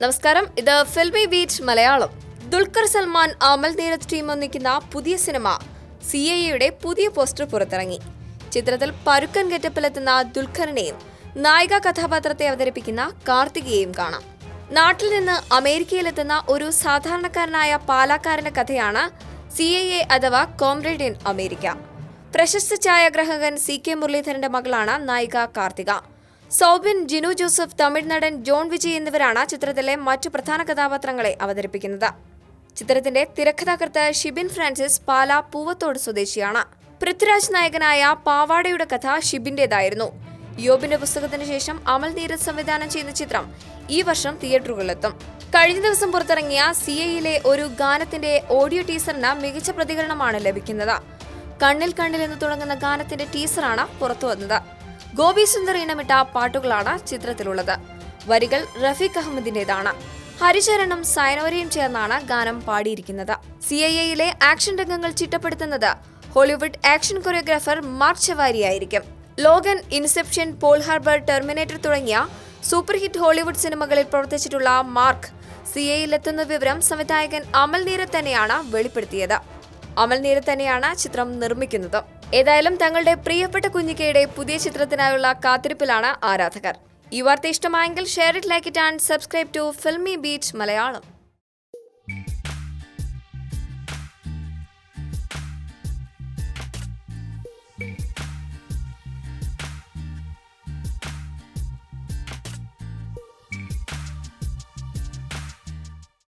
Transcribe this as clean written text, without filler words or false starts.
നമസ്കാരം, ഇത് filmy beat Malayalam. Dulquer Salman, Amal Neerad team ഒന്നിക്കുന്ന പുതിയ സിനിമ CAA പുതിയ പോസ്റ്റർ പുറത്തിറങ്ങി. ചിത്രത്തിൽ പരുക്കൻ ഗെറ്റപ്പിലെത്തുന്ന ദുൽഖറിനെയും നായിക കഥാപാത്രത്തെ അവതരിപ്പിക്കുന്ന കാർത്തികയെയും കാണാം. നാട്ടിൽ നിന്ന് അമേരിക്കയിലെത്തുന്ന ഒരു സാധാരണക്കാരനായ പാലാക്കാരന്റെ കഥയാണ് CAA അഥവാ കോംറേഡ് ഇൻ അമേരിക്ക. പ്രശസ്ത ഛായാഗ്രാഹകൻ CK മുരളീധരന്റെ മകളാണ് നായിക കാർത്തിക. സൗബിൻ, ജിനു ജോസഫ്, തമിഴ് നടൻ ജോൺ വിജയ് എന്നിവരാണ് ചിത്രത്തിലെ മറ്റു പ്രധാന കഥാപാത്രങ്ങളെ അവതരിപ്പിക്കുന്നത്. ചിത്രത്തിന്റെ തിരക്കഥാകൃത്ത് ഷിബിൻ ഫ്രാൻസിസ് പാലാ പൂവത്തോട് സ്വദേശിയാണ്. പൃഥ്വിരാജ് നായകനായ പാവാടയുടെ കഥ ഷിബിന്റേതായിരുന്നു. യോബിന്റെ പുസ്തകത്തിന് ശേഷം അമൽ നീരദ് സംവിധാനം ചെയ്യുന്ന ചിത്രം ഈ വർഷം തിയേറ്ററുകളിലെത്തും. കഴിഞ്ഞ ദിവസം പുറത്തിറങ്ങിയ CAA ഒരു ഗാനത്തിന്റെ ഓഡിയോ ടീസറിന് മികച്ച പ്രതികരണമാണ് ലഭിക്കുന്നത്. കണ്ണിൽ കണ്ണിൽ എന്ന് തുടങ്ങുന്ന ഗാനത്തിന്റെ ടീസറാണ് പുറത്തുവന്നത്. ഗോപി സുന്ദർ ഇണമിട്ട പാട്ടുകളാണ് ചിത്രത്തിലുള്ളത്. വരികൾ റഫീഖ് അഹമ്മദിന്റേതാണ്. ഹരിചരണും സയനോരയും ചേർന്നാണ് ഗാനം പാടിയിരിക്കുന്നത്. CAA ആക്ഷൻ രംഗങ്ങൾ ചിട്ടപ്പെടുത്തുന്നത് ഹോളിവുഡ് ആക്ഷൻ കൊറിയോഗ്രാഫർ മാർക്ക് ചവാരിയായിരിക്കും. Logan, Inception, Pearl Harbor, Terminator തുടങ്ങിയ സൂപ്പർ ഹിറ്റ് ഹോളിവുഡ് സിനിമകളിൽ പ്രവർത്തിച്ചിട്ടുള്ള മാർക്ക് CAA-യിലെത്തുന്ന വിവരം സംവിധായകൻ അമൽ നീരദ് തന്നെയാണ് വെളിപ്പെടുത്തിയത്. അമൽ നീരദ് തന്നെയാണ് ചിത്രം നിർമ്മിക്കുന്നത്. ഏതായാലും തങ്ങളുടെ പ്രിയപ്പെട്ട കുഞ്ഞിക്കയുടെ പുതിയ ചിത്രത്തിനായുള്ള കാത്തിരിപ്പിലാണ് ആരാധകർ. ഈ വാർത്ത ഇഷ്ടമായെങ്കിൽ share it, like it and subscribe to Filmibeat Malayalam.